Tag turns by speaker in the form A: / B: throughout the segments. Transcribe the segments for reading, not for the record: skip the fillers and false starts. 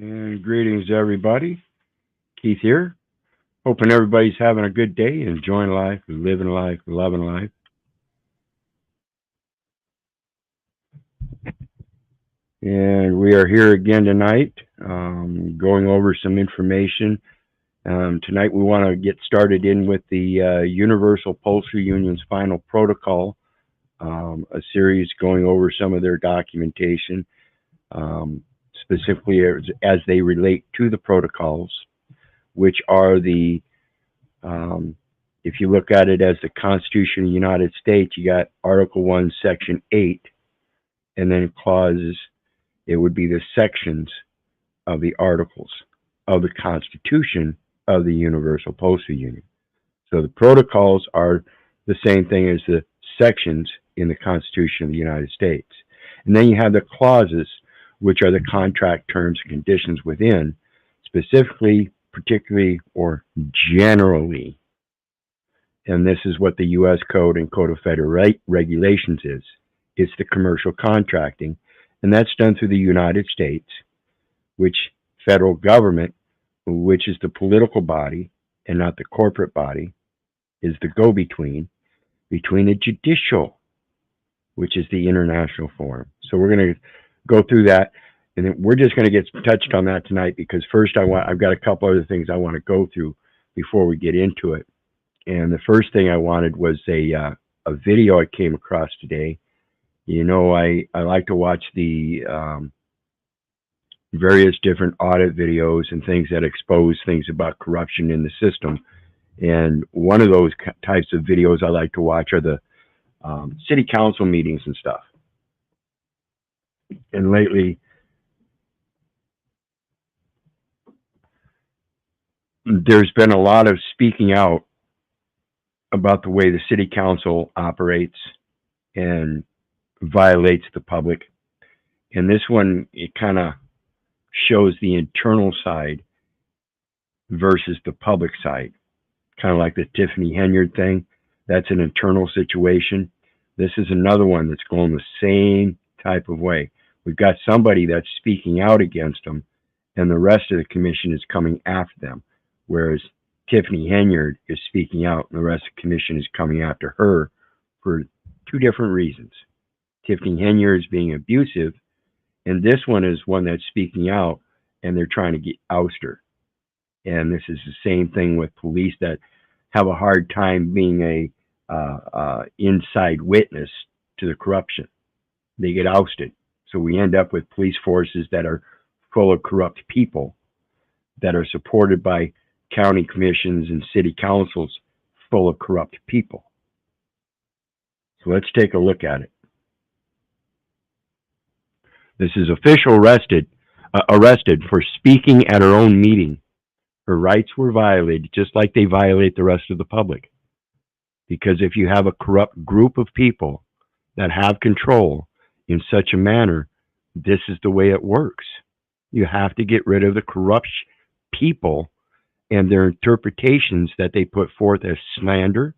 A: And greetings, everybody. Keith here. Hoping everybody's having a good day, enjoying life, living life, loving life. And we are here again tonight, going over some information. Tonight, we want to get started in with the Universal Postal Union's final protocol, a series going over some of their documentation, um, specifically as they relate to the protocols, which are um, if you look at it as the Constitution of the United States, you got Article 1, Section 8, and then clauses, it would be the sections of the articles of the Constitution of the Universal Postal Union. So the protocols are the same thing as the sections in the Constitution of the United States. And then you have the clauses, which are the contract terms and conditions within, specifically, particularly, or generally. And this is what the U.S. Code and Code of Federal Regulations is. It's the commercial contracting, and that's done through the United States, which federal government, which is the political body and not the corporate body, is the go-between between the judicial, which is the international forum. So we're going to go through that, and then we're just going to get touched on that tonight because first I've got a couple other things I want to go through before we get into it. And the first thing I wanted was a video I came across today. You know, I like to watch the various different audit videos and things that expose things about corruption in the system. And one of those types of videos I like to watch are the city council meetings and stuff. And lately, there's been a lot of speaking out about the way the city council operates and violates the public. And this one, it kind of shows the internal side versus the public side. Kind of like the Tiffany Henyard thing. That's an internal situation. This is another one that's going the same type of way. We've got somebody that's speaking out against them, and the rest of the commission is coming after them. Whereas Tiffany Henyard is speaking out, and the rest of the commission is coming after her for two different reasons. Tiffany Henyard is being abusive, and this one is one that's speaking out, and they're trying to oust her. And this is the same thing with police that have a hard time being a inside witness to the corruption. They get ousted. So we end up with police forces that are full of corrupt people that are supported by county commissions and city councils full of corrupt people. So let's take a look at it. This is official arrested for speaking at her own meeting. Her rights were violated just like they violate the rest of the public. Because if you have a corrupt group of people that have control in such a manner, this is the way it works. You have to get rid of the corrupt people and their interpretations that they put forth as slander,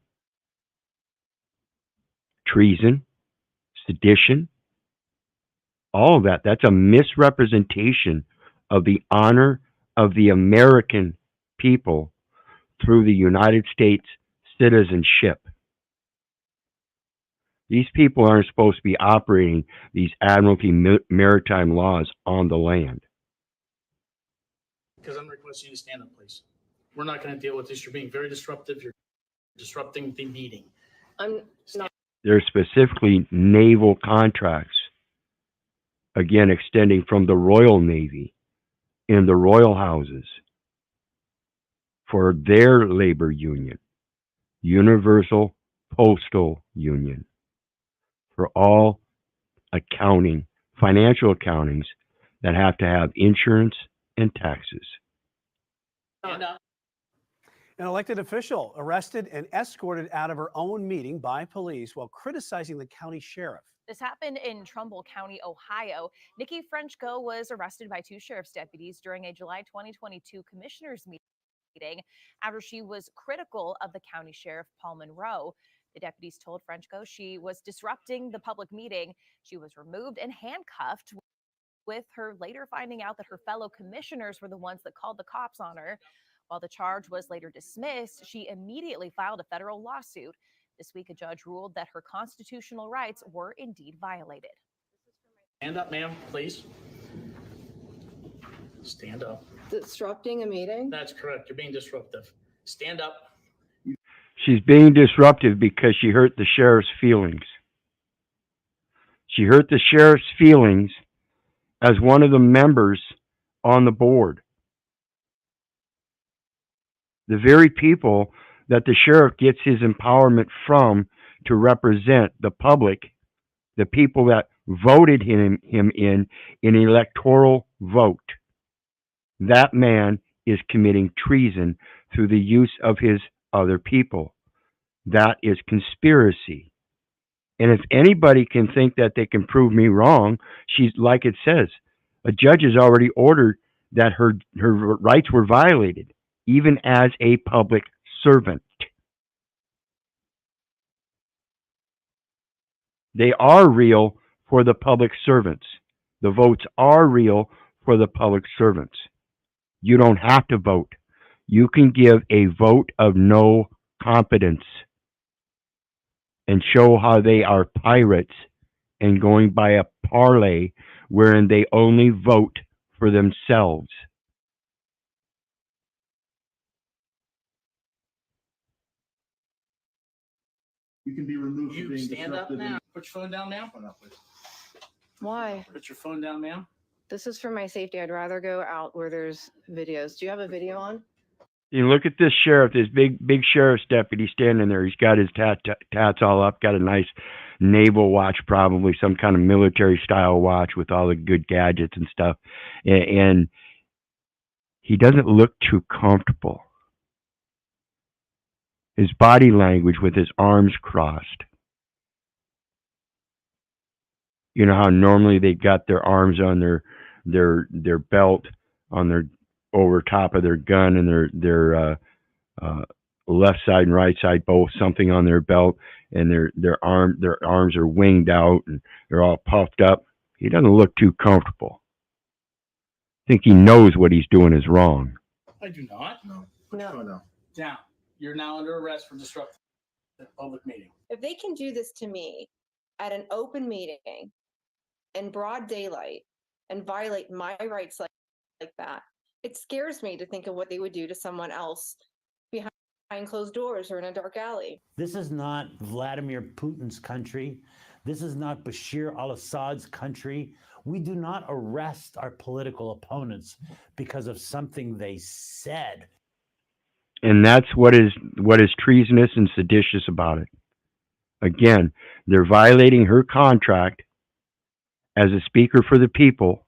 A: treason, sedition, all of that. That's a misrepresentation of the honor of the American people through the United States citizenship. These people aren't supposed to be operating these admiralty maritime laws on the land.
B: Because I'm requesting you to stand up, please. We're not going to deal with this. You're being very disruptive. You're disrupting the meeting. I'm not.
A: They're specifically naval contracts, again, extending from the Royal Navy and the Royal Houses for their labor union, Universal Postal Union, for all accounting, financial accountings that have to have insurance and taxes.
C: An elected official arrested and escorted out of her own meeting by police while criticizing the county sheriff.
D: This happened in Trumbull County, Ohio. Nikki Frenchko was arrested by two sheriff's deputies during a July 2022 commissioners meeting after she was critical of the county sheriff, Paul Monroe. The deputies told Frenchko she was disrupting the public meeting. She was removed and handcuffed with her later finding out that her fellow commissioners were the ones that called the cops on her. While the charge was later dismissed, she immediately filed a federal lawsuit. This week, a judge ruled that her constitutional rights were indeed violated.
B: Stand up, ma'am, please. Stand up.
E: Disrupting a meeting?
B: That's correct. You're being disruptive. Stand up.
A: She's being disruptive because she hurt the sheriff's feelings. She hurt the sheriff's feelings as one of the members on the board. The very people that the sheriff gets his empowerment from to represent the public, the people that voted him in an electoral vote. That man is committing treason through the use of his other people. That is conspiracy. And if anybody can think that they can prove me wrong, she's like it says, a judge has already ordered that her rights were violated, even as a public servant. They are real for the public servants. The votes are real for the public servants. You don't have to vote. You can give a vote of no confidence and show how they are pirates and going by a parlay wherein they only vote for themselves.
F: You can be removed for
B: You
F: being
B: stand up
F: disruptive.
B: now. Put your phone down, ma'am.
E: Why?
B: Put your phone down, ma'am.
E: This is for my safety. I'd rather go out where there's videos. Do you have a video on?
A: You look at this sheriff, this big sheriff's deputy standing there. He's got his tats all up, got a nice naval watch, probably some kind of military style watch with all the good gadgets and stuff. And he doesn't look too comfortable. His body language with his arms crossed. You know how normally they got their arms on their belt, on their over top of their gun, and their left side and right side both something on their belt, and their arms are winged out and they're all puffed up. He doesn't look too comfortable. I think he knows what he's doing is wrong.
B: I do not.
F: No.
E: No.
F: Oh, no.
B: Down. You're now under arrest for disrupting the public meeting.
E: If they can do this to me at an open meeting in broad daylight and violate my rights like that, it scares me to think of what they would do to someone else behind closed doors or in a dark alley.
G: This is not Vladimir Putin's country. This is not Bashir al-Assad's country. We do not arrest our political opponents because of something they said.
A: And that's what is treasonous and seditious about it. Again, they're violating her contract as a speaker for the people.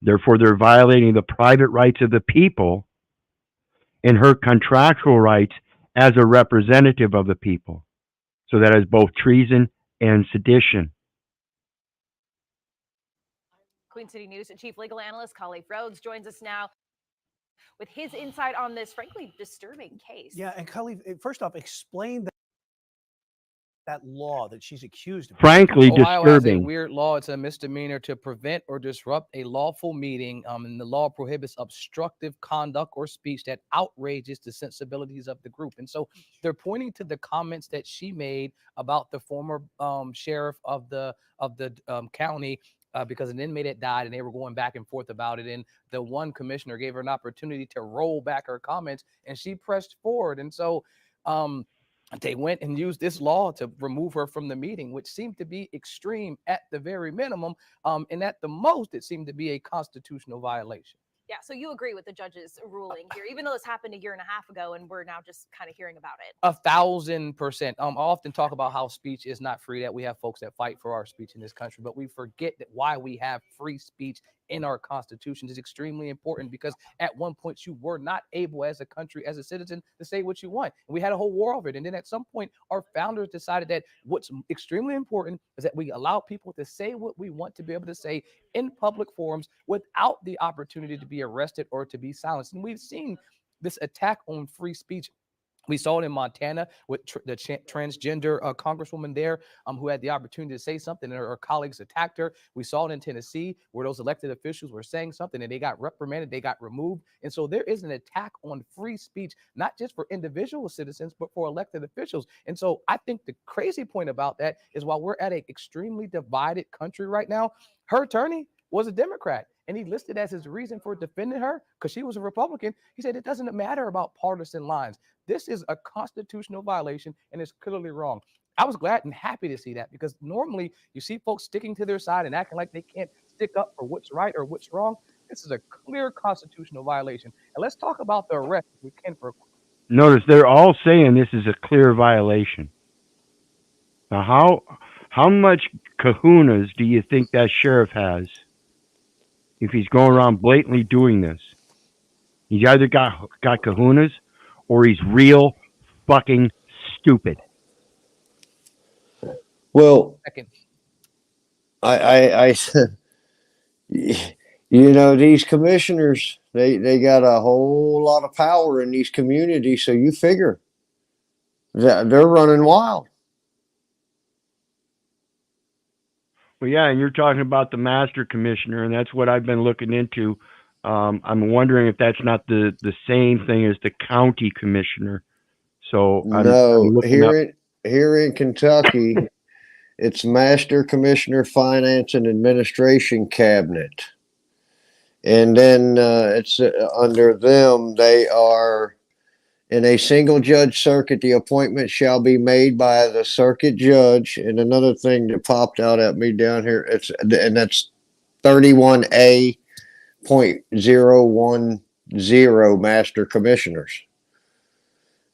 A: Therefore, they're violating the private rights of the people and her contractual rights as a representative of the people. So that is both treason and sedition.
D: Queen City News Chief Legal Analyst Khalif Rhodes joins us now with his insight on this, frankly, disturbing case.
C: Yeah, and Khalif, first off, explain that law that she's accused of.
A: Frankly,
H: Ohio has a
A: disturbing.
H: weird law. It's a misdemeanor to prevent or disrupt a lawful meeting. And the law prohibits obstructive conduct or speech that outrages the sensibilities of the group. And so they're pointing to the comments that she made about the former sheriff of the county. Because an inmate had died and they were going back and forth about it. And the one commissioner gave her an opportunity to roll back her comments and she pressed forward. And so they went and used this law to remove her from the meeting, which seemed to be extreme at the very minimum. And at the most, it seemed to be a constitutional violation.
D: Yeah, so you agree with the judge's ruling here, even though this happened a year and a half ago and we're now just kind of hearing about it.
H: 1,000%. I often talk about how speech is not free, that we have folks that fight for our speech in this country, but we forget that why we have free speech in our constitution is extremely important, because at one point you were not able as a country, as a citizen, to say what you want. We had a whole war of it. And then at some point, our founders decided that what's extremely important is that we allow people to say what we want to be able to say in public forums without the opportunity to be arrested or to be silenced. And we've seen this attack on free speech We saw it in Montana with the transgender congresswoman there who had the opportunity to say something and her colleagues attacked her. We saw it in Tennessee where those elected officials were saying something and they got reprimanded, they got removed. And so there is an attack on free speech, not just for individual citizens, but for elected officials. And so I think the crazy point about that is while we're at an extremely divided country right now, her attorney was a Democrat. And he listed as his reason for defending her because she was a Republican. He said it doesn't matter about partisan lines. This is a constitutional violation and it's clearly wrong. I was glad and happy to see that because normally you see folks sticking to their side and acting like they can't stick up for what's right or what's wrong. This is a clear constitutional violation. And let's talk about the arrest if we can for a quick.
A: Notice they're all saying this is a clear violation. Now, how much kahunas do you think that sheriff has if he's going around blatantly doing this? He's either got kahunas or he's real fucking stupid.
I: Well,
H: Second.
I: I you know, these commissioners, they got a whole lot of power in these communities, so you figure that they're running wild.
A: Well, yeah, and you're talking about the master commissioner, and that's what I've been looking into. I'm wondering if that's not the same thing as the county commissioner. So
I: no, here in Kentucky, it's Master Commissioner Finance and Administration Cabinet. And then it's under them, they are in a single judge circuit. The appointment shall be made by the circuit judge. And another thing that popped out at me down here, and that's 31A.010 Master Commissioners.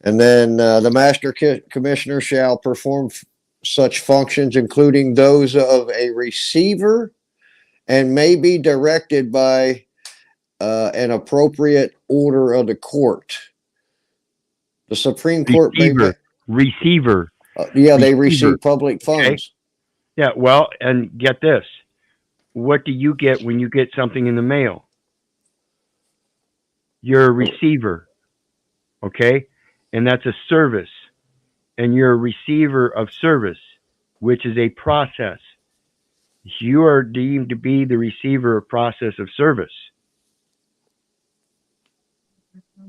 I: And then the Master Commissioner shall perform such functions, including those of a receiver, and may be directed by an appropriate order of the court. The Supreme Court
A: receiver.
I: Yeah, they receive public funds.
A: Okay. Yeah, well, and get this. What do you get when you get something in the mail? You're a receiver, okay? And that's a service. And you're a receiver of service, which is a process. You are deemed to be the receiver of process of service.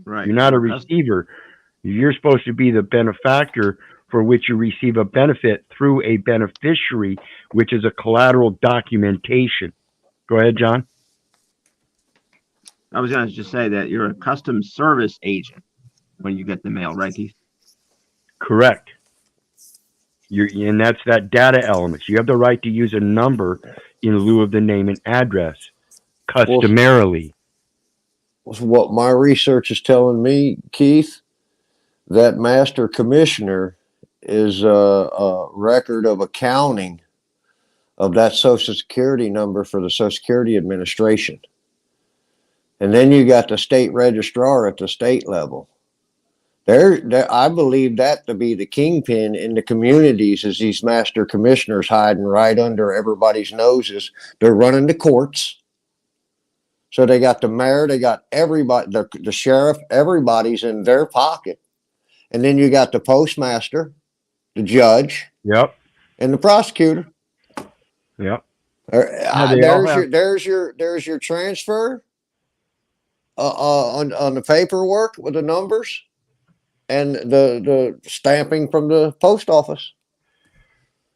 J: Right.
A: You're not a receiver. You're supposed to be the benefactor for which you receive a benefit through a beneficiary, which is a collateral documentation. Go ahead, John.
J: I was going to just say that you're a custom service agent when you get the mail, right, Keith?
A: Correct. And that's that data element. You have the right to use a number in lieu of the name and address, customarily.
I: What my research is telling me, Keith, that Master Commissioner is a record of accounting of that Social Security number for the Social Security Administration. And then you got the state registrar at the state level. I believe that to be the kingpin in the communities is these master commissioners hiding right under everybody's noses. They're running the courts. So they got the mayor, they got everybody, the sheriff, everybody's in their pocket. And then you got the postmaster, the judge,
A: yep,
I: and the prosecutor.
A: Yep.
I: There's your transfer on the paperwork with the numbers and the stamping from the post office.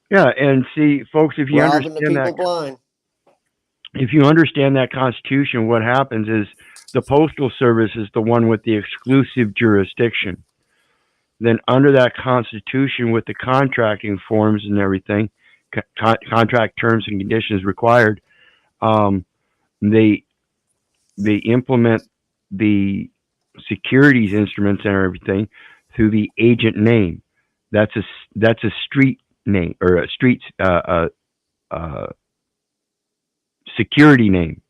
A: Yeah, and see, folks, if you
I: robbing
A: understand
I: the people
A: that,
I: blind.
A: If you understand that Constitution, what happens is the Postal Service is the one with the exclusive jurisdiction. Then under that Constitution, with the contracting forms and everything, contract terms and conditions required, they implement the securities instruments and everything through the agent name. That's a street name or a street security name.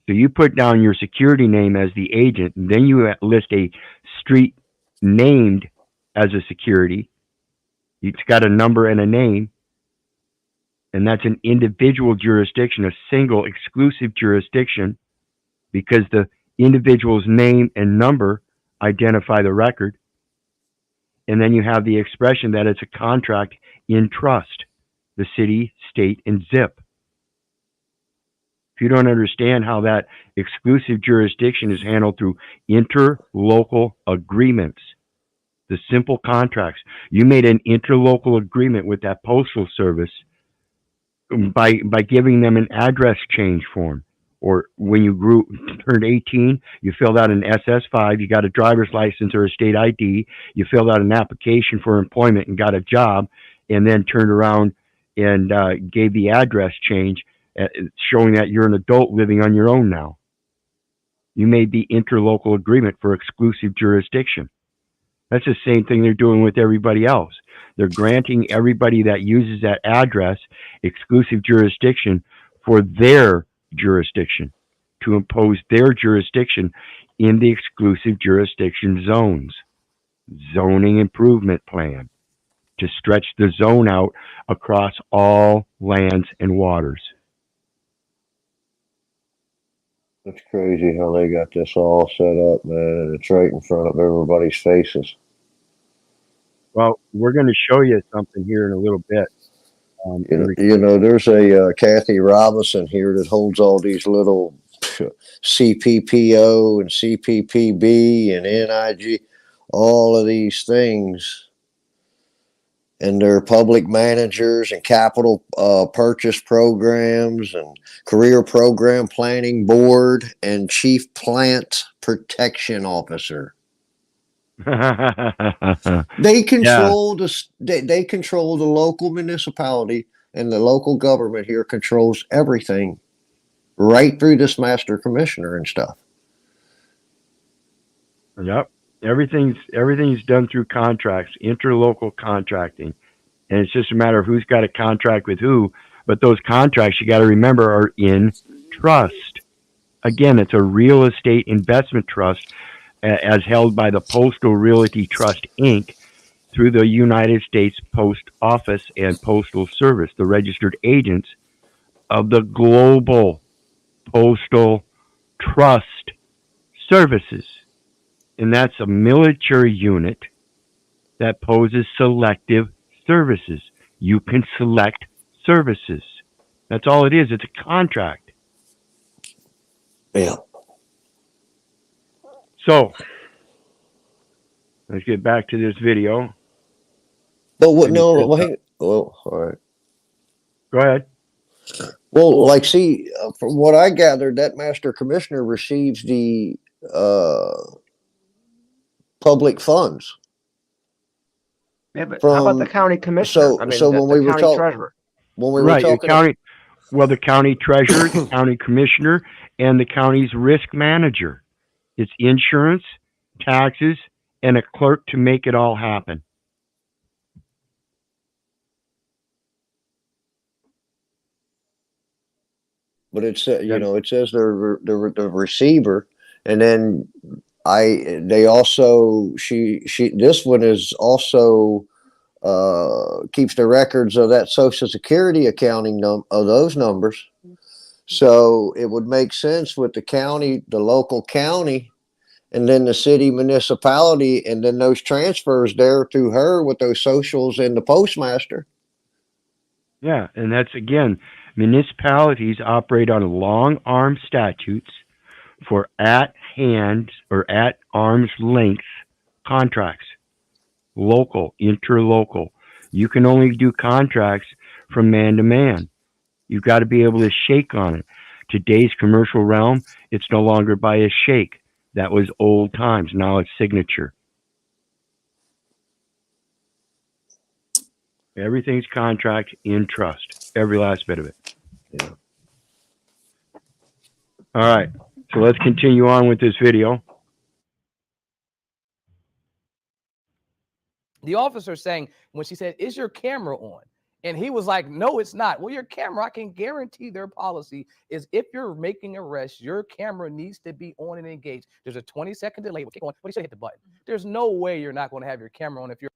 A: So you put down your security name as the agent, and then you list a street named as a security. It's got a number and a name, and that's an individual jurisdiction, a single exclusive jurisdiction, because the individual's name and number identify the record. And then you have the expression that it's a contract in trust, the city, state, and zip. If you don't understand how that exclusive jurisdiction is handled through interlocal agreements, the simple contracts, you made an interlocal agreement with that postal service by giving them an address change form. Or when you turned 18, you filled out an SS5, you got a driver's license or a state ID, you filled out an application for employment and got a job, and then turned around and gave the address change, showing that you're an adult living on your own now. You made the interlocal agreement for exclusive jurisdiction. That's the same thing they're doing with everybody else. They're granting everybody that uses that address exclusive jurisdiction for their jurisdiction, to impose their jurisdiction in the exclusive jurisdiction zones. Zoning improvement plan to stretch the zone out across all lands and waters.
I: It's crazy how they got this all set up, man, and it's right in front of everybody's faces.
A: Well, we're going to show you something here in a little bit.
I: There's a Kathy Robinson here that holds all these little CPPO and CPPB and NIG, all of these things. And they're public managers and capital purchase programs and career program planning board and chief plant protection officer. They control they control the local municipality, and the local government here controls everything right through this master commissioner and stuff.
A: Yep. Everything's done through contracts, interlocal contracting. And it's just a matter of who's got a contract with who. But those contracts, you got to remember, are in trust. Again, it's a real estate investment trust as held by the Postal Realty Trust, Inc., through the United States Post Office and Postal Service, the registered agents of the Global Postal Trust Services. And that's a military unit that poses selective services. You can select services. That's all it is. It's a contract.
I: Yeah.
A: So, let's get back to this video.
I: But what? No, wait. Well, all right.
A: Go ahead.
I: Well, like, see, from what I gathered, that master commissioner receives the public funds.
J: Yeah, but how about the county commissioner?
I: So when we were talking,
J: treasurer.
I: When we were talking,
A: the county treasurer, the county commissioner, and the county's risk manager. It's insurance, taxes, and a clerk to make it all happen.
I: But it says, it says the receiver, and then this one is also keeps the records of that Social Security accounting of those numbers. So it would make sense with the county, the local county, and then the city municipality, and then those transfers there to her with those socials and the postmaster.
A: Yeah, and that's, again, municipalities operate on long arm statutes for at-hand or at arm's length contracts. Local, interlocal. You can only do contracts from man to man. You've got to be able to shake on it. Today's commercial realm, it's no longer by a shake. That was old times. Now it's signature. Everything's contract in trust. Every last bit of it.
I: Yeah.
A: All right. So let's continue on with this video.
H: The officer saying, when she said, "Is your camera on?" And he was like, "No, it's not." Well, your camera, I can guarantee their policy is if you're making arrests, your camera needs to be on and engaged. There's a 20-second delay. But he should hit the button. There's no way you're not going to have your camera on if you're.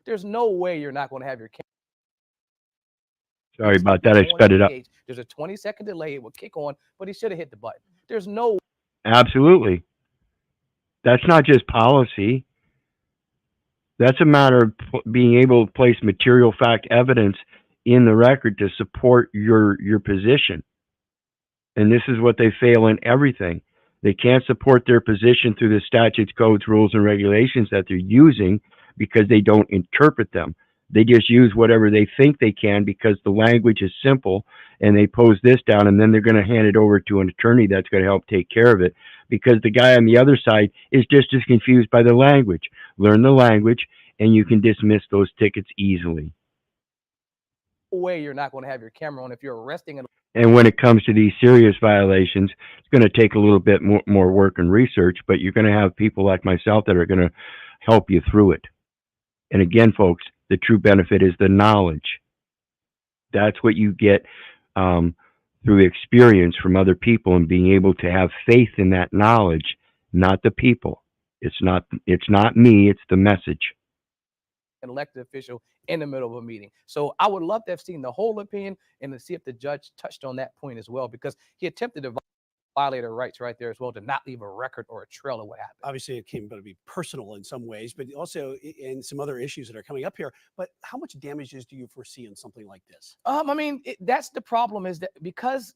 H: There's no way you're not going to have your camera.
A: Sorry about that. I sped it up.
H: There's a 20-second delay. It will kick on, but he should have hit the button. There's no.
A: Absolutely. That's not just policy. That's a matter of being able to place material fact evidence in the record to support your position. And this is what they fail in everything. They can't support their position through the statutes, codes, rules, and regulations that they're using because they don't interpret them. They just use whatever they think they can because the language is simple, and they pose this down, and then they're going to hand it over to an attorney that's going to help take care of it because the guy on the other side is just as confused by the language. Learn the language, and you can dismiss those tickets easily.
H: Way you're not going to have your camera on if you're arresting an.
A: And when it comes to these serious violations, it's going to take a little bit more work and research, but you're going to have people like myself that are going to help you through it. And again, folks, the true benefit is the knowledge. That's what you get through experience from other people and being able to have faith in that knowledge, not the people. It's not me, it's the message.
H: An elected official in the middle of a meeting. So I would love to have seen the whole opinion and to see if the judge touched on that point as well, because he attempted to violate her rights right there as well, to not leave a record or a trail of what happened.
C: Obviously, it came to be personal in some ways, but also in some other issues that are coming up here. But how much damages do you foresee in something like this?
H: I mean, that's the problem, is that because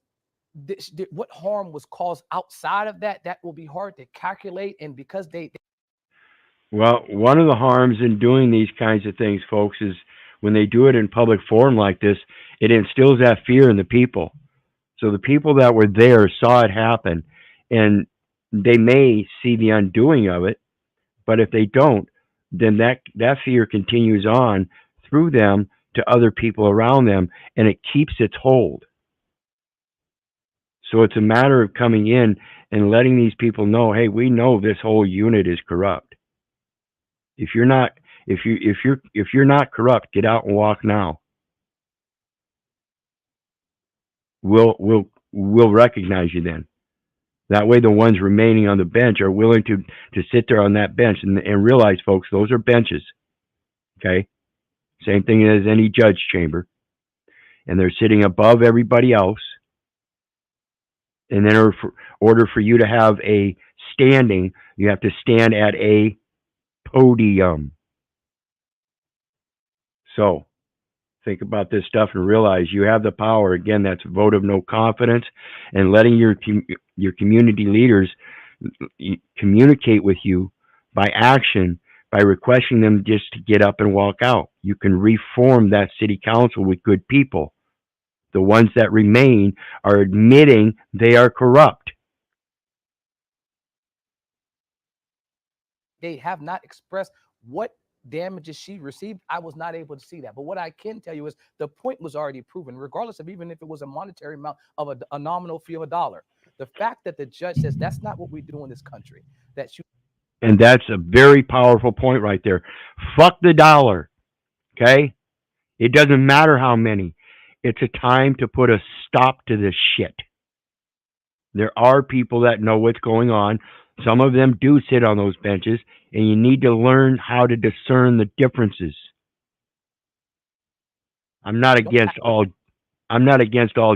H: what harm was caused outside of that, that will be hard to calculate. And because
A: Well, one of the harms in doing these kinds of things, folks, is when they do it in public forum like this, it instills that fear in the people. So the people that were there saw it happen, and they may see the undoing of it, but if they don't, then that fear continues on through them to other people around them, and it keeps its hold. So it's a matter of coming in and letting these people know, hey, we know this whole unit is corrupt. If you're not corrupt, get out and walk now. We'll recognize you then. That way the ones remaining on the bench are willing to sit there on that bench and realize, folks, those are benches. Okay? Same thing as any judge chamber. And they're sitting above everybody else. And then in order for you to have a standing, you have to stand at a podium. So think about this stuff and realize you have the power. Again, that's a vote of no confidence, and letting your community leaders communicate with you by action, by requesting them just to get up and walk out. You can reform that city council with good people. The ones that remain are admitting they are corrupt.
H: They have not expressed what damages she received. I was not able to see that. But what I can tell you is the point was already proven, regardless of even if it was a monetary amount of a nominal fee of $1. The fact that the judge says that's not what we do in this country.
A: And that's a very powerful point right there. Fuck the dollar. Okay? It doesn't matter how many. It's a time to put a stop to this shit. There are people that know what's going on. Some of them do sit on those benches, and you need to learn how to discern the differences. I'm not against all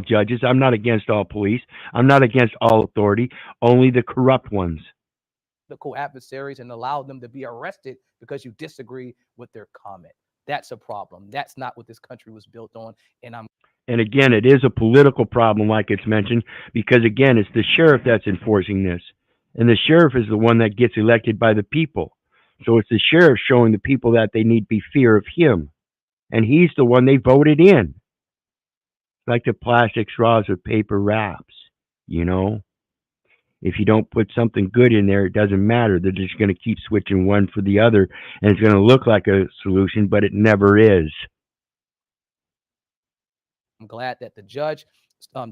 A: judges. I'm not against all police. I'm not against all authority, only the corrupt ones.
H: Political adversaries and allow them to be arrested because you disagree with their comment. That's a problem. That's not what this country was built on. And
A: again, it is a political problem, like it's mentioned, because again, it's the sheriff that's enforcing this. And the sheriff is the one that gets elected by the people. So it's the sheriff showing the people that they need to be fear of him. And he's the one they voted in. Like the plastic straws with paper wraps, you know? If you don't put something good in there, it doesn't matter. They're just going to keep switching one for the other, and it's going to look like a solution, but it never is.
H: I'm glad that the judge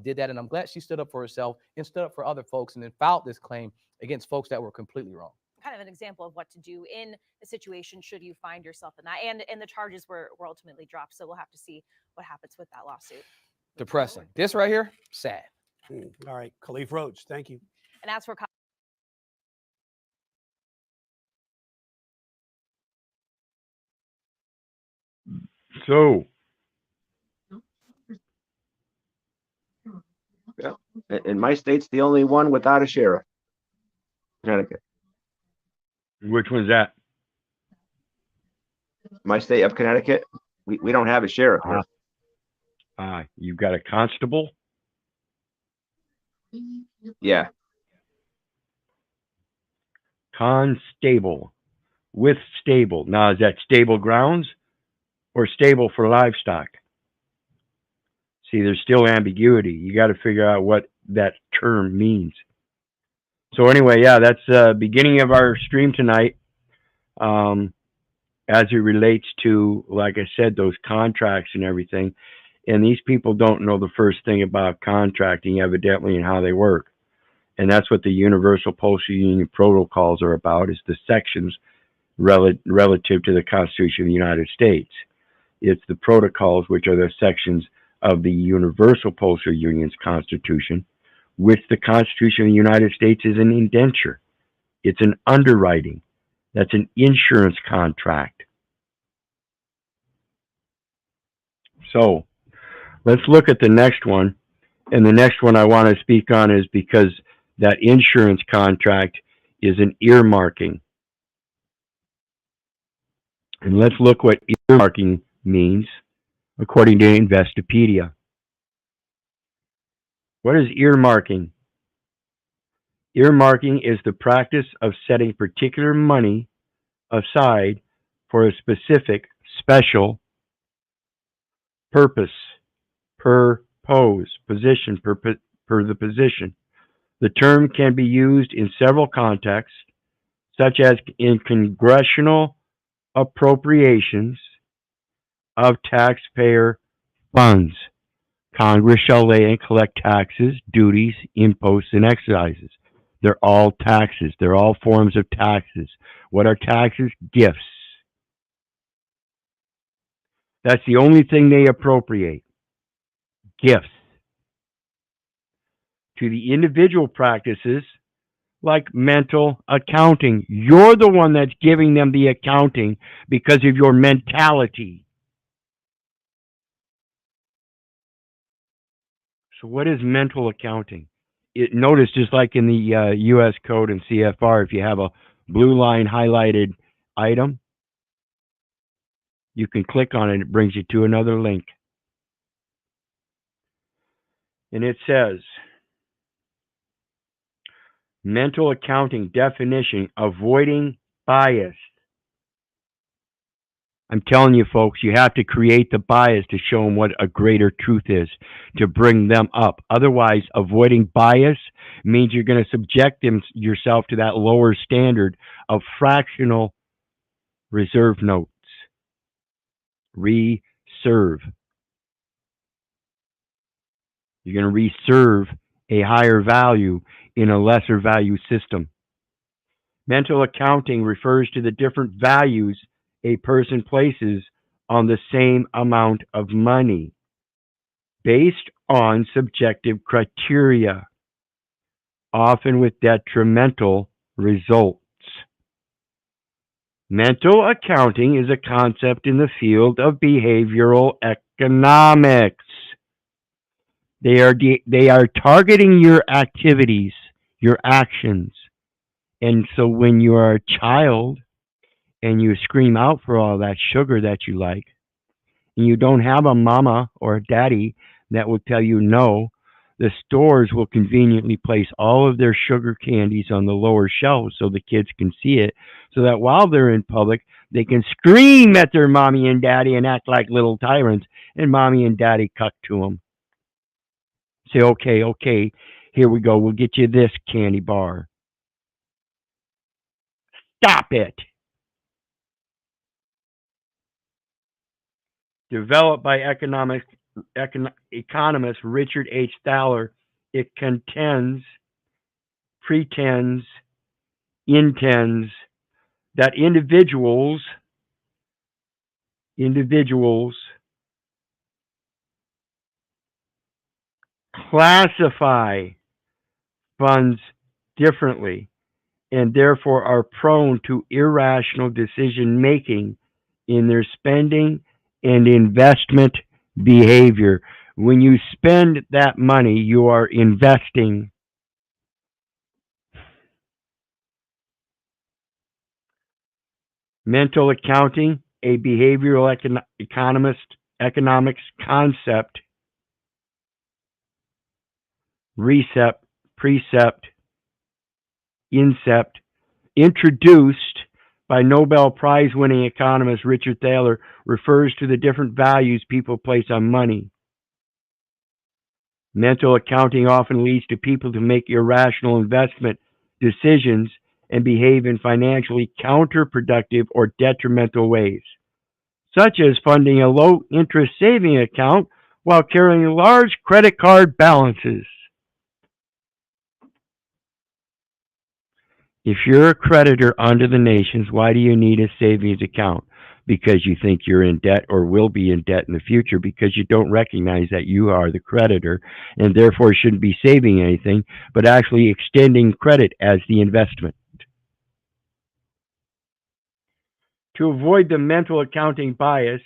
H: did that, and I'm glad she stood up for herself and stood up for other folks and then filed this claim against folks that were completely wrong.
D: Kind of an example of what to do in a situation should you find yourself in that. And the charges were ultimately dropped, so we'll have to see what happens with that lawsuit.
H: Depressing. This right here, sad.
C: All right, Khalif Rhodes, thank you.
D: And as for
A: So,
J: Yeah. In my state's the only one without a sheriff. Connecticut.
A: which one's that?
J: My state of Connecticut, we don't have a sheriff here.
A: You've got a constable.
J: Yeah.
A: Constable with stable. Now, is that stable grounds or stable for livestock? See, there's still ambiguity. You got to figure out what that term means. So anyway, yeah, that's the beginning of our stream tonight. As it relates to, like I said, those contracts and everything. And these people don't know the first thing about contracting, evidently, and how they work. And that's what the Universal Postal Union protocols are about, is the sections relative to the Constitution of the United States. It's the protocols, which are the sections of the Universal Postal Union's Constitution, which the Constitution of the United States is an indenture. It's an underwriting. That's an insurance contract. So let's look at the next one. And the next one I want to speak on is because that insurance contract is an earmarking. And let's look what earmarking means according to Investopedia. What is earmarking? Earmarking is the practice of setting particular money aside for a specific, special purpose, per the position. The term can be used in several contexts, such as in congressional appropriations of taxpayer funds. Congress shall lay and collect taxes, duties, imposts, and excises. They're all taxes. They're all forms of taxes. What are taxes? Gifts. That's the only thing they appropriate. Gifts. To the individual practices, like mental accounting. You're the one that's giving them the accounting because of your mentality. So what is mental accounting? Notice, just like in the U.S. Code and CFR, if you have a blue line highlighted item, you can click on it. It brings you to another link. And it says, mental accounting definition, avoiding bias. I'm telling you, folks, you have to create the bias to show them what a greater truth is, to bring them up. Otherwise, avoiding bias means you're going to subject yourself to that lower standard of fractional reserve notes. Reserve. You're going to reserve a higher value in a lesser value system. Mental accounting refers to the different values a person places on the same amount of money based on subjective criteria, often with detrimental results. Mental accounting is a concept in the field of behavioral economics. They are targeting your activities, your actions. And so when you are a child and you scream out for all that sugar that you like, and you don't have a mama or a daddy that will tell you no, the stores will conveniently place all of their sugar candies on the lower shelves so the kids can see it, so that while they're in public, they can scream at their mommy and daddy and act like little tyrants, and mommy and daddy cuck to them. Say, okay, here we go. We'll get you this candy bar. Stop it. Developed by economist Richard H. Thaler, it pretends, intends that individuals classify funds differently and therefore are prone to irrational decision making in their spending and investment behavior. When you spend that money, you are investing. Mental accounting a behavioral economics concept, recept, precept, incept, introduced by Nobel Prize winning economist Richard Thaler, refers to the different values people place on money. Mental accounting often leads to people to make irrational investment decisions and behave in financially counterproductive or detrimental ways, such as funding a low-interest saving account while carrying large credit card balances. If you're a creditor under the nations, why do you need a savings account? Because you think you're in debt or will be in debt in the future, because you don't recognize that you are the creditor and therefore shouldn't be saving anything, but actually extending credit as the investment. To avoid the mental accounting bias,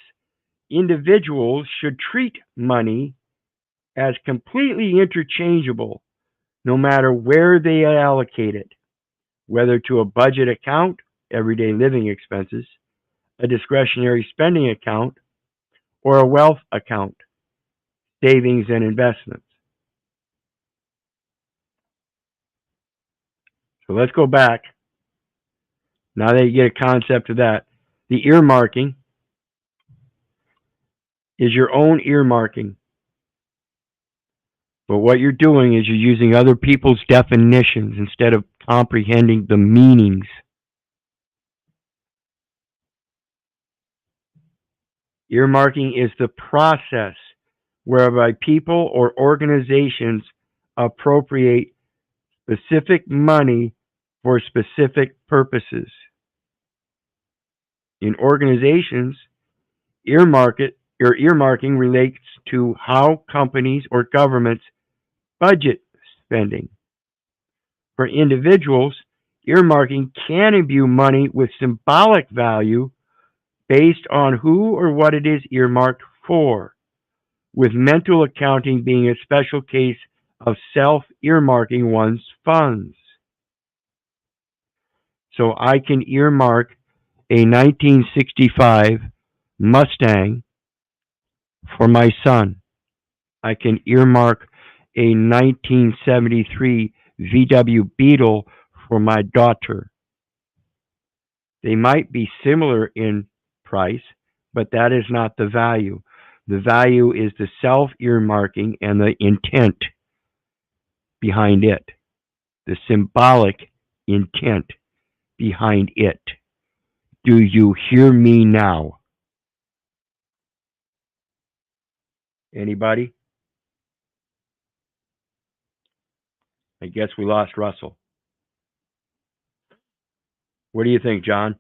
A: individuals should treat money as completely interchangeable, no matter where they allocate it, whether to a budget account, everyday living expenses, a discretionary spending account, or a wealth account, savings and investments. So let's go back. Now that you get a concept of that, the earmarking is your own earmarking. But what you're doing is you're using other people's definitions instead of comprehending the meanings. Earmarking is the process whereby people or organizations appropriate specific money for specific purposes. In organizations, earmarking relates to how companies or governments budget spending. For individuals, earmarking can imbue money with symbolic value based on who or what it is earmarked for, with mental accounting being a special case of self-earmarking one's funds. So I can earmark a 1965 Mustang for my son. I can earmark a 1973 VW Beetle for my daughter. They might be similar in price, but that is not the value. The value is the self-earmarking and the intent behind it, the symbolic intent behind it. Do you hear me now? Anybody? I guess we lost Russell. What do you think, John?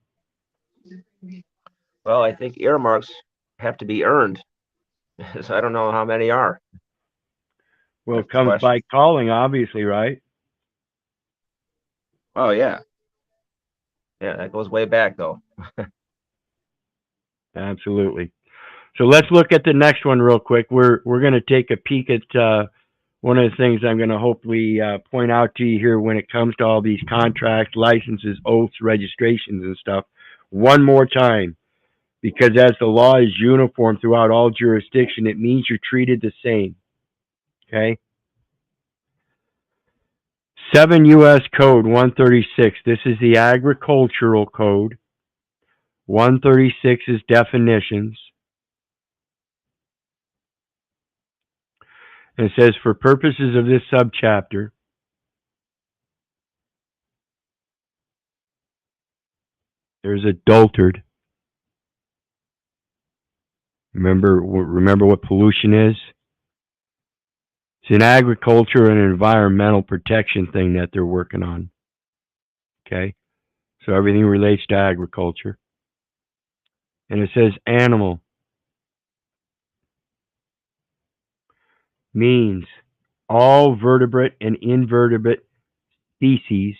J: Well, I think earmarks have to be earned. So I don't know how many are.
A: Well, it comes by calling, obviously, right?
J: Oh, yeah. Yeah, that goes way back, though.
A: Absolutely. So let's look at the next one real quick. We're going to take a peek at one of the things I'm going to hopefully point out to you here when it comes to all these contracts, licenses, oaths, registrations, and stuff one more time. Because as the law is uniform throughout all jurisdiction, it means you're treated the same. Okay? 7 U.S. Code 136. This is the agricultural code. 136 is definitions. And it says, for purposes of this subchapter, there's adultered. Remember what pollution is? It's an agriculture and environmental protection thing that they're working on. Okay? So everything relates to agriculture. And it says animal. Means all vertebrate and invertebrate species,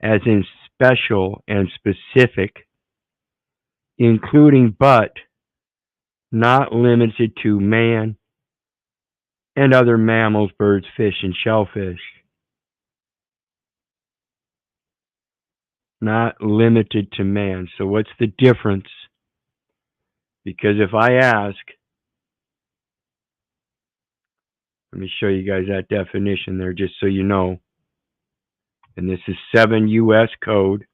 A: as in special and specific, including but not limited to man and other mammals, birds, fish, and shellfish. Not limited to man. So what's the difference Because if I ask, let me show you guys that definition there just so you know. And this is 7 U.S. Code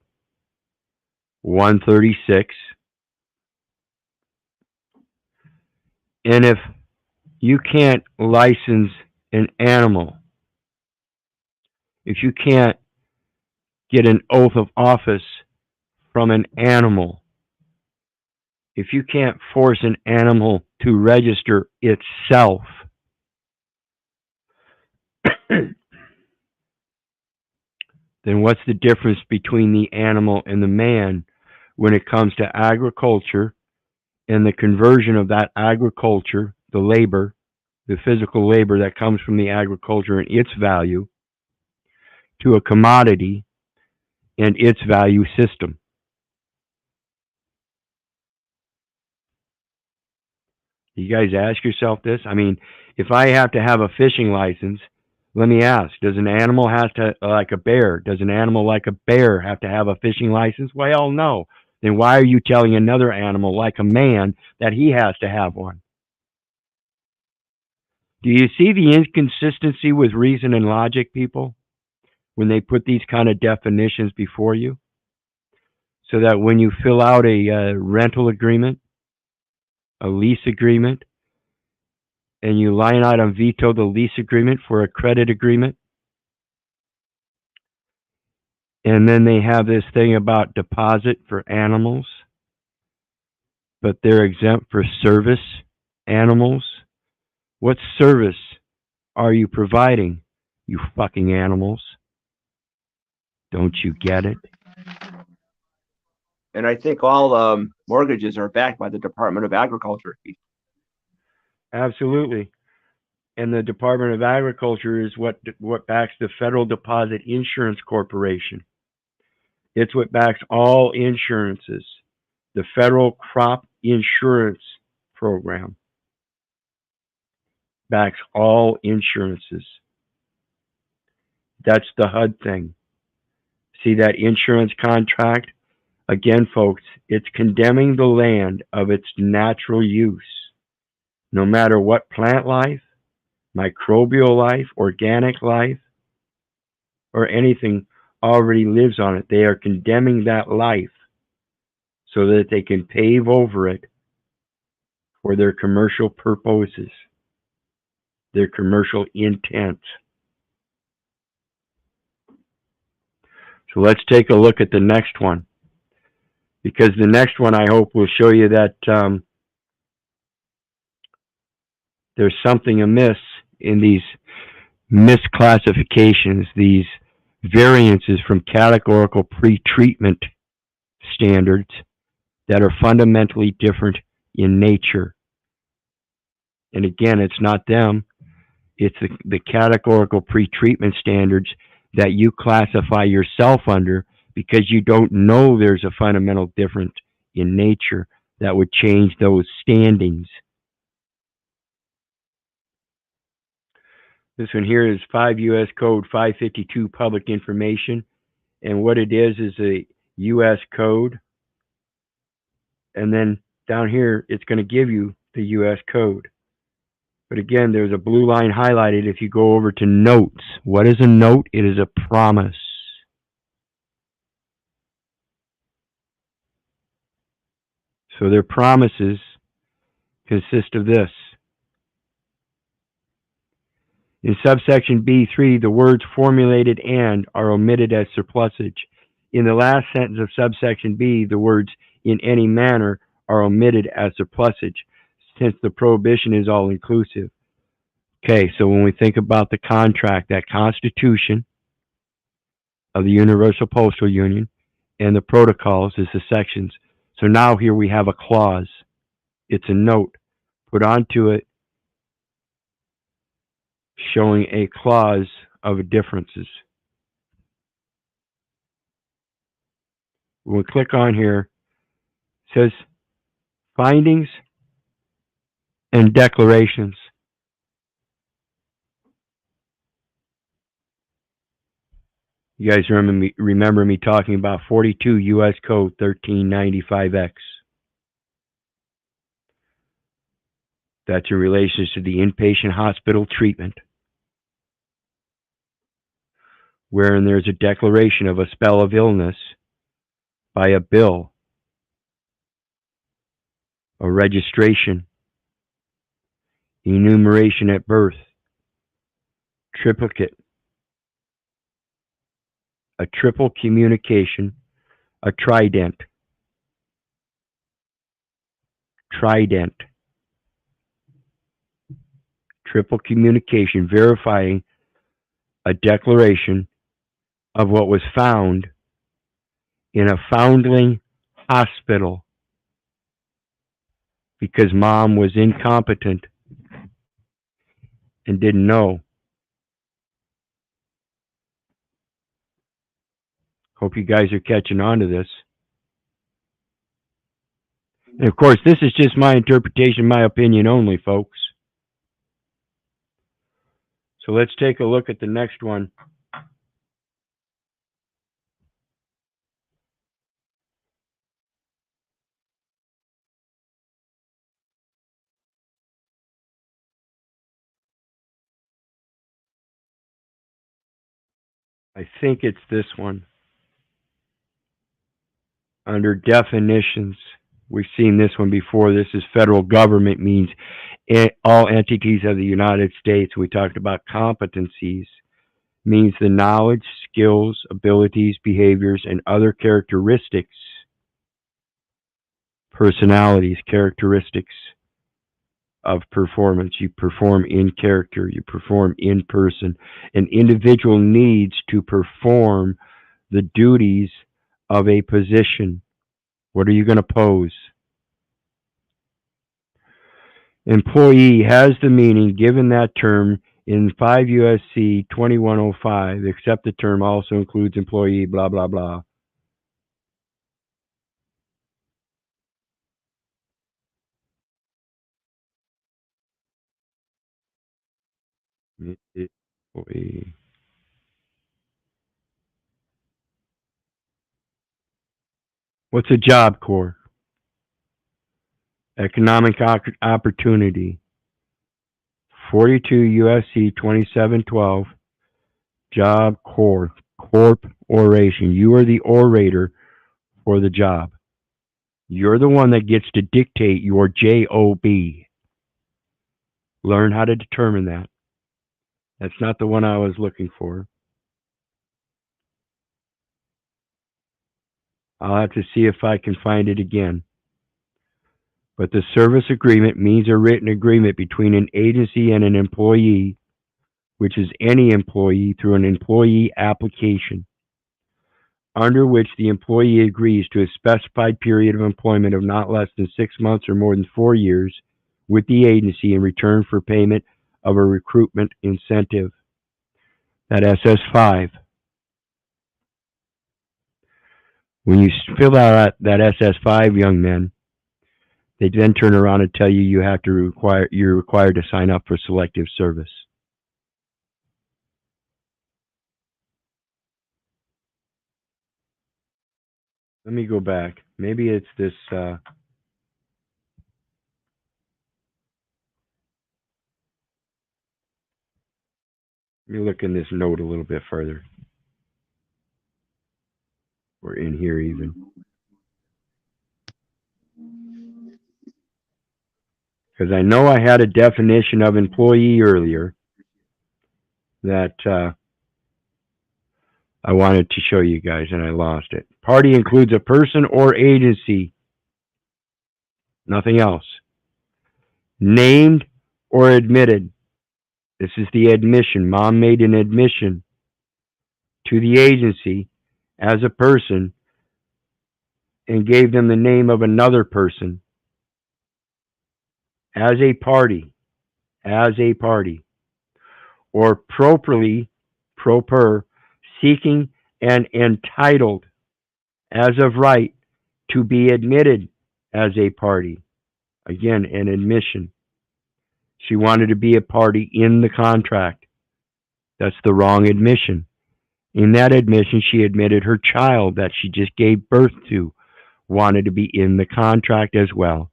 A: 136. And if you can't license an animal, if you can't get an oath of office from an animal, if you can't force an animal to register itself, then what's the difference between the animal and the man when it comes to agriculture and the conversion of that agriculture, the labor, the physical labor that comes from the agriculture and its value, to a commodity and its value system? You guys ask yourself this? I mean, if I have to have a fishing license, let me ask, does an animal have to, like a bear, does an animal like a bear have to have a fishing license? Well, no. Then why are you telling another animal like a man that he has to have one? Do you see the inconsistency with reason and logic, people, when they put these kind of definitions before you? So that when you fill out a rental agreement, a lease agreement, and you line item veto the lease agreement for a credit agreement, and then they have this thing about deposit for animals, but they're exempt for service animals. What service are you providing, you fucking animals? Don't you get it?
J: And I think all mortgages are backed by the Department of Agriculture.
A: Absolutely. And the Department of Agriculture is what backs the Federal Deposit Insurance Corporation. It's what backs all insurances. The Federal Crop Insurance Program backs all insurances. That's the HUD thing. See that insurance contract? Again, folks, it's condemning the land of its natural use. No matter what plant life, microbial life, organic life, or anything already lives on it, they are condemning that life so that they can pave over it for their commercial purposes, their commercial intent. So let's take a look at the next one, because the next one I hope will show you that there's something amiss in these misclassifications, these variances from categorical pre-treatment standards that are fundamentally different in nature. And again, it's not them, it's the categorical pre-treatment standards that you classify yourself under because you don't know there's a fundamental difference in nature that would change those standings. This one here is 5 U.S. Code 552 Public Information. And what it is a U.S. code. And then down here, it's going to give you the U.S. code. But again, there's a blue line highlighted if you go over to notes. What is a note? It is a promise. So their promises consist of this. In subsection B3, the words formulated and are omitted as surplusage. In the last sentence of subsection B, the words in any manner are omitted as surplusage, since the prohibition is all inclusive. Okay, so when we think about the contract, that Constitution of the Universal Postal Union and the protocols is the sections. So now here we have a clause. It's a note put onto it showing a clause of differences. When we click on here, it says findings and declarations. You guys remember me talking about 42 U.S. Code 1395X. That's in relation to the inpatient hospital treatment, wherein there's a declaration of a spell of illness by a bill, a registration, enumeration at birth, triplicate, a triple communication, a trident, triple communication verifying a declaration of what was found in a foundling hospital because mom was incompetent and didn't know. Hope you guys are catching on to this. And of course, this is just my interpretation, my opinion only, folks. So let's take a look at the next one. I think it's this one. Under definitions, we've seen this one before. This is federal government, means all entities of the United States. We talked about competencies, means the knowledge, skills, abilities, behaviors, and other characteristics, personalities, characteristics of performance. You perform in character, you perform in person. An individual needs to perform the duties of a position. What are you going to pose? Employee has the meaning given that term in 5 U.S.C. 2105, except the term also includes employee, blah, blah, blah. Employee. What's a job corps? Economic opportunity. 42 U.S.C. 2712. Job corps. Corp oration. You are the orator for the job. You're the one that gets to dictate your job. Learn how to determine that. That's not the one I was looking for. I'll have to see if I can find it again. But the service agreement means a written agreement between an agency and an employee, which is any employee, through an employee application, under which the employee agrees to a specified period of employment of not less than 6 months or more than 4 years with the agency in return for payment of a recruitment incentive. That SS5. When you fill out that SS5, young men, they then turn around and tell you you're required to sign up for selective service. Let me go back. Maybe it's this. Let me look in this note a little bit further. We're in here even. Because I know I had a definition of employee earlier that I wanted to show you guys, and I lost it. Party includes a person or agency. Nothing else. Named or admitted. This is the admission. Mom made an admission to the agency as a person and gave them the name of another person as a party, or proper, seeking and entitled as of right to be admitted as a party. Again, an admission. She wanted to be a party in the contract. That's the wrong admission. In that admission, she admitted her child that she just gave birth to wanted to be in the contract as well.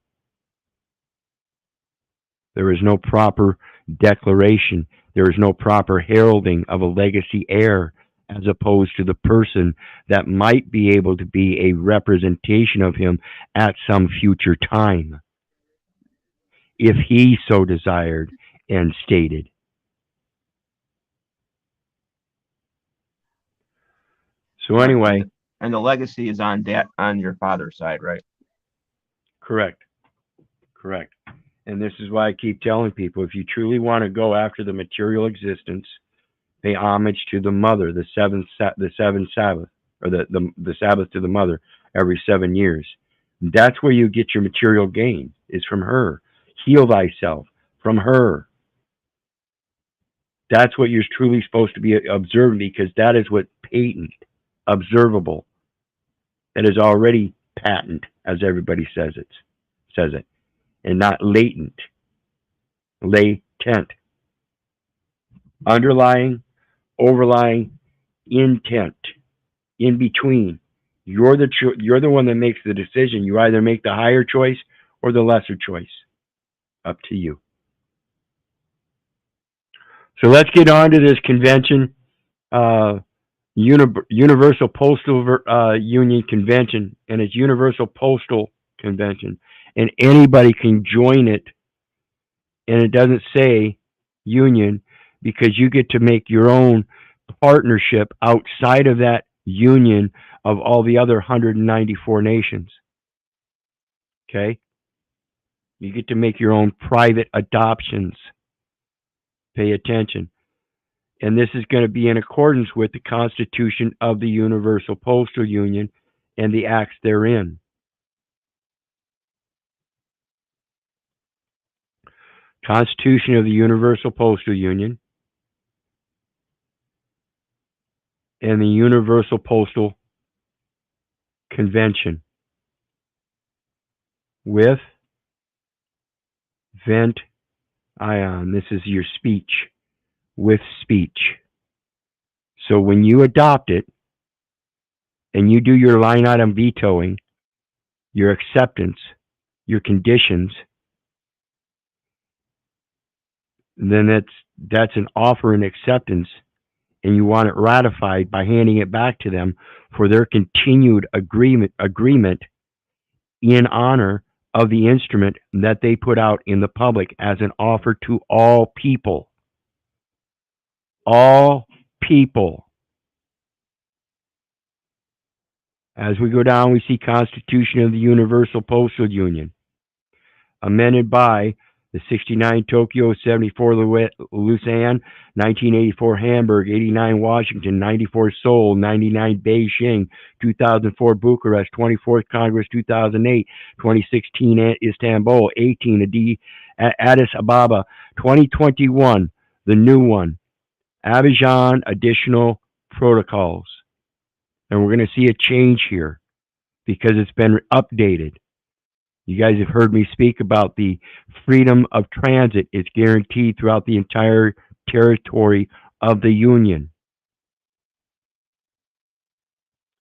A: There is no proper declaration. There is no proper heralding of a legacy heir, as opposed to the person that might be able to be a representation of him at some future time, if he so desired and stated. So
J: Right,
A: anyway,
J: and the legacy is on your father's side, right?
A: correct. And this is why I keep telling people, if you truly want to go after the material existence, pay homage to the mother, the seventh Sabbath, or the Sabbath to the mother every 7 years. That's where you get your material gain, is from her. Heal thyself from her. That's what you're truly supposed to be observing, because that is what patent, observable, that is already patent, as everybody says it, and not latent, latent, underlying, overlying, intent, in between. You're the one that makes the decision. You either make the higher choice or the lesser choice. Up to you. So let's get on to this convention, Universal Postal Union Convention, and it's Universal Postal Convention, and anybody can join it, and it doesn't say union, because you get to make your own partnership outside of that union of all the other 194 nations. Okay? You get to make your own private adoptions. Pay attention. And this is going to be in accordance with the Constitution of the Universal Postal Union and the acts therein. Constitution of the Universal Postal Union and the Universal Postal Convention with Vent Ion. This is your speech with speech. So when you adopt it and you do your line item vetoing, your acceptance, your conditions, then that's an offer and acceptance, and you want it ratified by handing it back to them for their continued agreement in honor of the instrument that they put out in the public as an offer to all people. All people. As we go down, we see Constitution of the Universal Postal Union, amended by the 69 Tokyo, 74 Lausanne, 1984 Hamburg, 89 Washington, 94 Seoul, 99 Beijing, 2004 Bucharest, 24th Congress, 2008, 2016 Istanbul, 18 Addis Ababa, 2021, the new one, Abidjan Additional Protocols. And we're going to see a change here because it's been updated. You guys have heard me speak about the freedom of transit. It's guaranteed throughout the entire territory of the Union.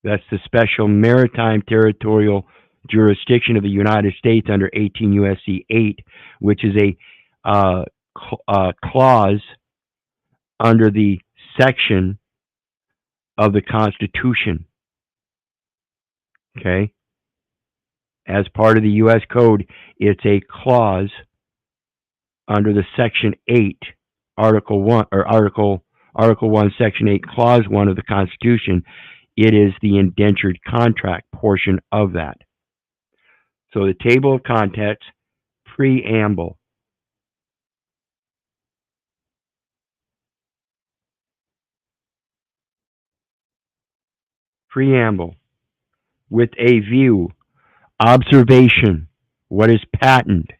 A: That's the special maritime territorial jurisdiction of the United States under 18 U.S.C. 8, which is a clause under the section of the Constitution. Okay? As part of the U.S. Code, it's a clause under the Section 8, Article 1, or Article 1, Section 8, Clause 1 of the Constitution. It is the indentured contract portion of that. So the table of contents, preamble. Preamble. With a view. Observation. What is patent?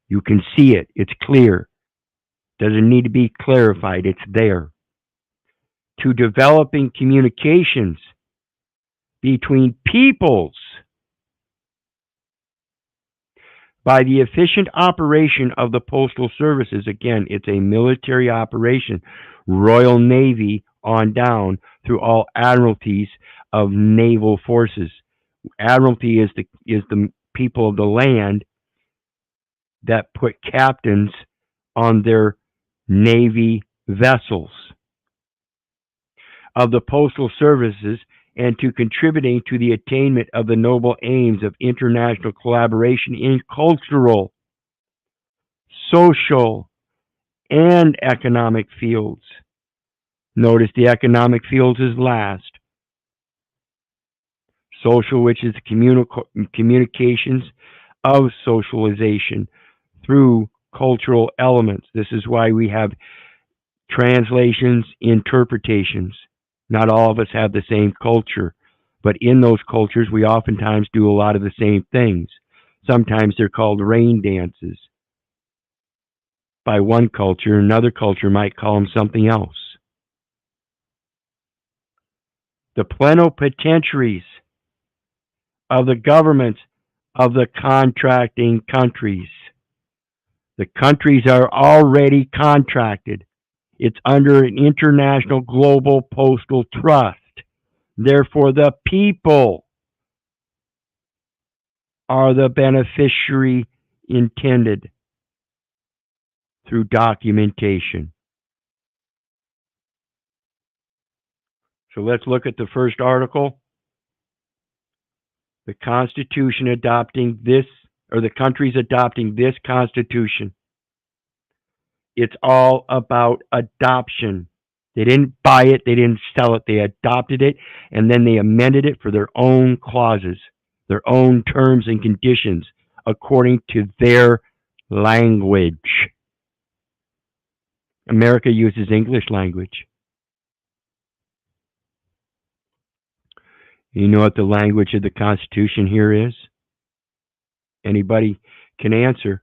A: You can see it. It's clear. Doesn't need to be clarified. It's there. To developing communications between peoples by the efficient operation of the postal services. Again, it's a military operation. Royal Navy on down through all admiralties of naval forces. Admiralty is the people of the land. that put captains on their Navy vessels of the postal services and to contributing to the attainment of the noble aims of international collaboration in cultural, social, and economic fields. Notice the economic fields is last. Social, which is the communications of socialization through cultural elements. This is why we have translations, interpretations. Not all of us have the same culture, but in those cultures, we oftentimes do a lot of the same things. Sometimes they're called rain dances by one culture. Another culture might call them something else. The plenipotentiaries of the governments of the contracting countries. The countries are already contracted. It's under an international global postal trust. Therefore, the people are the beneficiary intended through documentation. So let's look at the first article. The Constitution adopting this, or the countries adopting this Constitution. It's all about adoption. They didn't buy it, they didn't sell it, they adopted it, and then they amended it for their own clauses, their own terms and conditions, according to their language. America uses English language. You know what the language of the Constitution here is? Anybody can answer.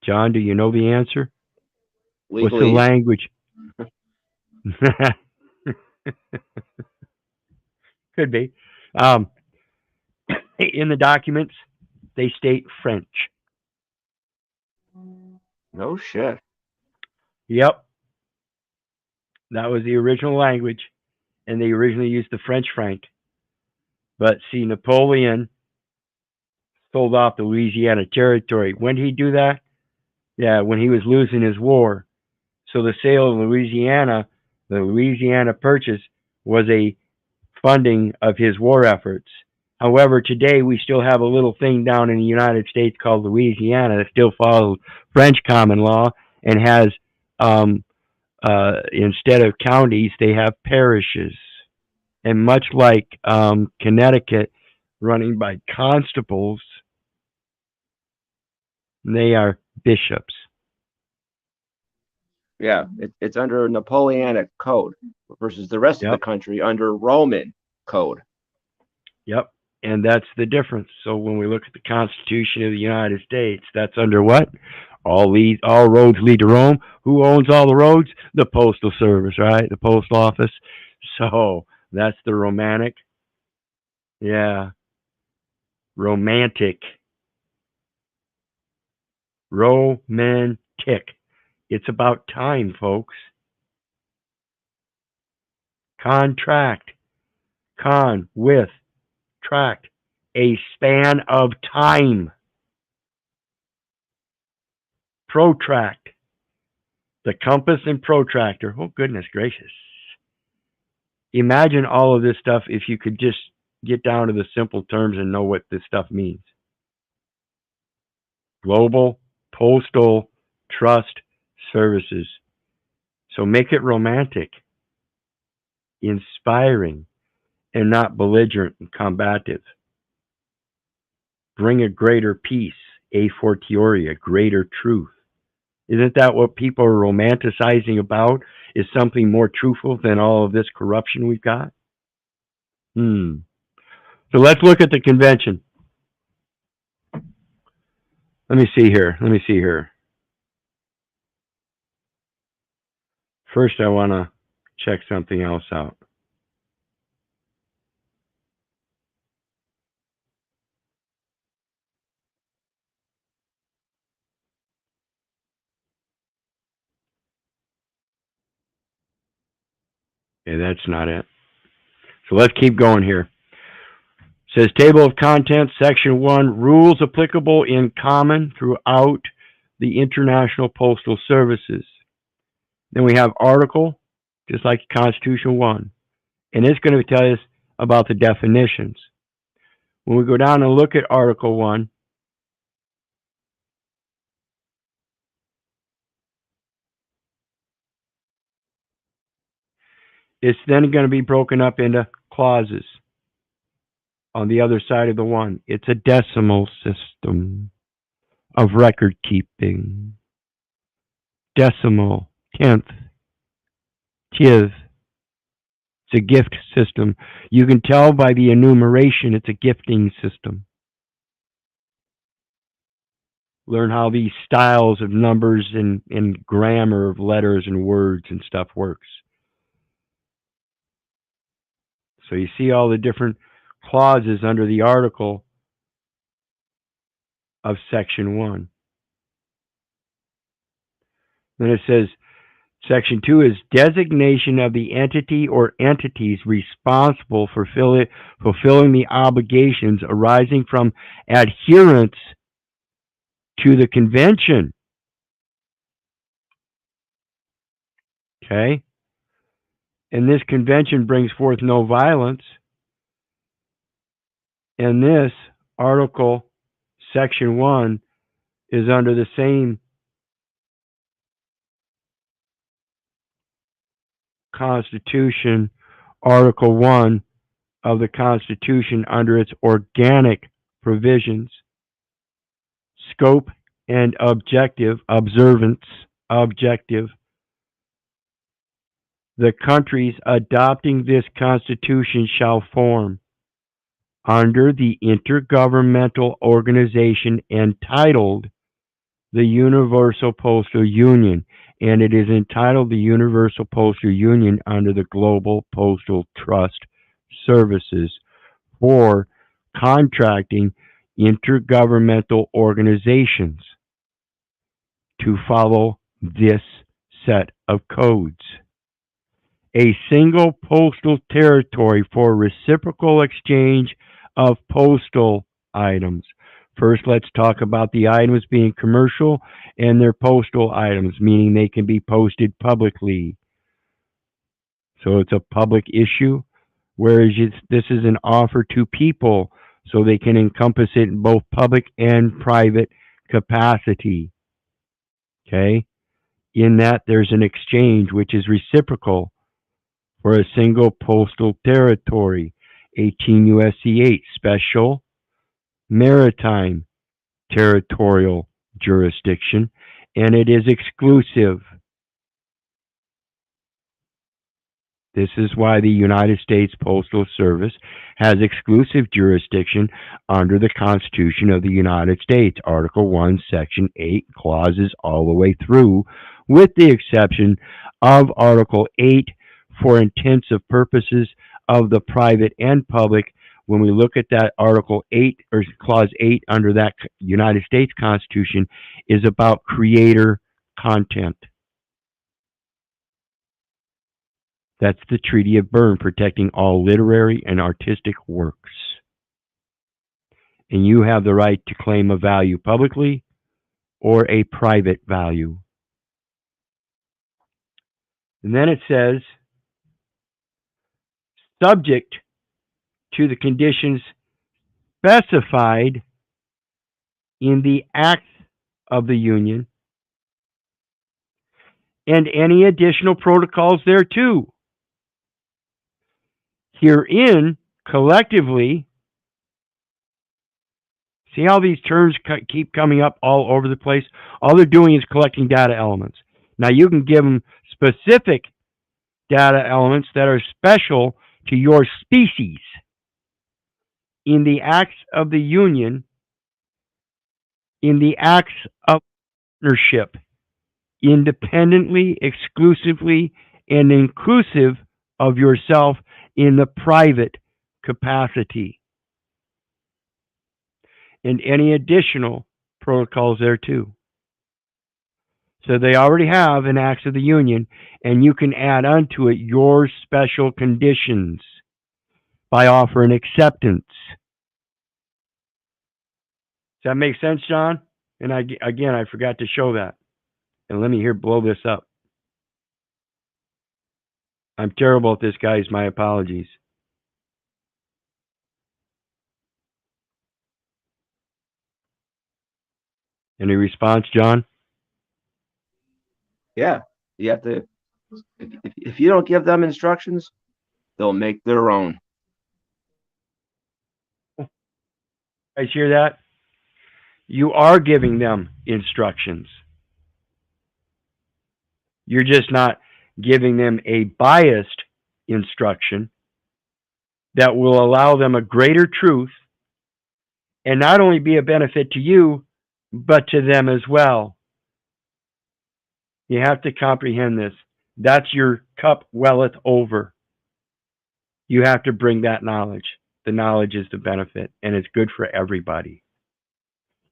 A: John, do you know the answer? What's the
J: Legalese.
A: language? Could be. In the documents, they state French.
J: No shit.
A: Yep. That was the original language, and they originally used the French franc. But see, Napoleon sold off the Louisiana Territory. When did he do that? Yeah, when he was losing his war. So the sale of Louisiana, the Louisiana Purchase, was a funding of his war efforts. However, today we still have a little thing down in the United States called Louisiana that still follows French common law and has, instead of counties, they have parishes. And much like Connecticut, running by constables, they are bishops.
J: Yeah, it's under Napoleonic code versus the rest of the country under Roman code.
A: Yep. And that's the difference. So when we look at the Constitution of the United States, that's under what? All roads lead to Rome. Who owns all the roads? The Postal Service, right? The Post Office. So that's the romantic. Yeah. Romantic. Romantic. It's about time, folks. Contract. Con, with, tract. A span of time. Protract. The compass and protractor. Oh, goodness gracious. Imagine all of this stuff if you could just get down to the simple terms and know what this stuff means. Global Postal Trust Services. So make it romantic, inspiring, and not belligerent and combative. Bring a greater peace, a fortiori, a greater truth. Isn't that what people are romanticizing about? Is something more truthful than all of this corruption we've got? So let's look at the convention. Let me see here. First, I want to check something else out. Okay, that's not it. So let's keep going here. Says table of contents, section 1, rules applicable in common throughout the international postal services. Then we have article, just like Constitution 1. And it's going to tell us about the definitions. When we go down and look at Article 1, it's then going to be broken up into clauses. On the other side of the 1, it's a decimal system of record keeping. Decimal, 10th, th. It's a gift system. You can tell by the enumeration it's a gifting system. Learn how these styles of numbers and grammar of letters and words and stuff works. So you see all the different clauses under the article of section 1. Then it says, section 2 is designation of the entity or entities responsible for fulfilling the obligations arising from adherence to the convention. Okay? And this convention brings forth no violence. And this article, section 1, is under the same Constitution, Article 1 of the Constitution under its organic provisions, scope and objective, observance, objective. The countries adopting this Constitution shall form under the intergovernmental organization entitled the Universal Postal Union, and it is entitled the Universal Postal Union under the Global Postal Trust Services for contracting intergovernmental organizations to follow this set of codes. A single postal territory for reciprocal exchange of postal items. First, let's talk about the items being commercial and their postal items, meaning they can be posted publicly. So it's a public issue, whereas this is an offer to people, so they can encompass it in both public and private capacity. Okay? In that, there's an exchange which is reciprocal for a single postal territory. 18 U.S.C. 8, special maritime territorial jurisdiction, and it is exclusive. This is why the United States Postal Service has exclusive jurisdiction under the Constitution of the United States, Article 1, Section 8, clauses all the way through, with the exception of Article 8 for intensive purposes of the private and public. When we look at that Article 8 or Clause 8 under that United States Constitution, is about creator content. That's the Treaty of Berne, protecting all literary and artistic works. And you have the right to claim a value publicly or a private value. And then it says, subject to the conditions specified in the Acts of the Union and any additional protocols thereto. Herein, collectively, see how these terms keep coming up all over the place? All they're doing is collecting data elements. Now, you can give them specific data elements that are special to your species. In the Acts of the Union, in the Acts of Partnership, independently, exclusively, and inclusive of yourself in the private capacity, and any additional protocols there too. So they already have an Acts of the Union, and you can add onto it your special conditions by offering acceptance that make sense, John? And again, I forgot to show that. And let me blow this up. I'm terrible at this, guys. My apologies. Any response, John?
J: Yeah, you have to. If you don't give them instructions, they'll make their own.
A: You guys hear that? You are giving them instructions. You're just not giving them a biased instruction that will allow them a greater truth and not only be a benefit to you, but to them as well. You have to comprehend this. That's your cup welleth over. You have to bring that knowledge. The knowledge is the benefit, and it's good for everybody.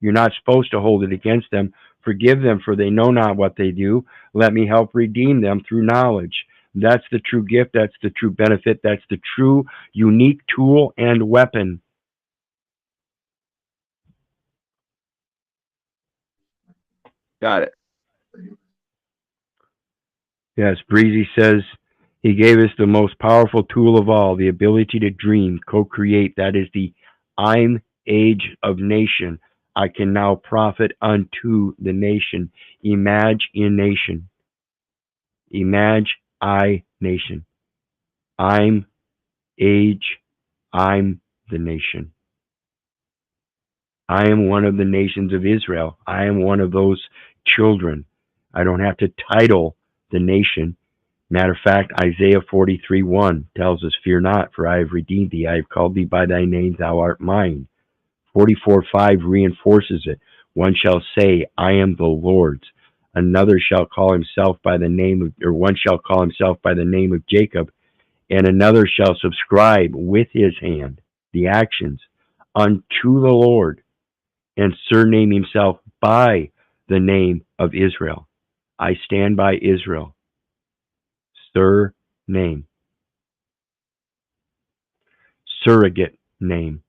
A: You're not supposed to hold it against them. Forgive them, for they know not what they do. Let me help redeem them through knowledge. That's the true gift. That's the true benefit. That's the true unique tool and weapon.
J: Got it.
A: Yes, Breezy says he gave us the most powerful tool of all, the ability to dream, co-create. That is the I'm age of nation. I can now profit unto the nation. Imagination. I nation. I'm age. I'm the nation. I am one of the nations of Israel. I am one of those children. I don't have to title the nation. Matter of fact, Isaiah 43:1 tells us, fear not, for I have redeemed thee. I have called thee by thy name. Thou art mine. 44:5 reinforces it. One shall say, I am the Lord's. Another shall call himself by the name of, or one shall call himself by the name of Jacob, and another shall subscribe with his hand the actions unto the Lord, and surname himself by the name of Israel. I stand by Israel. Surname. Surrogate name.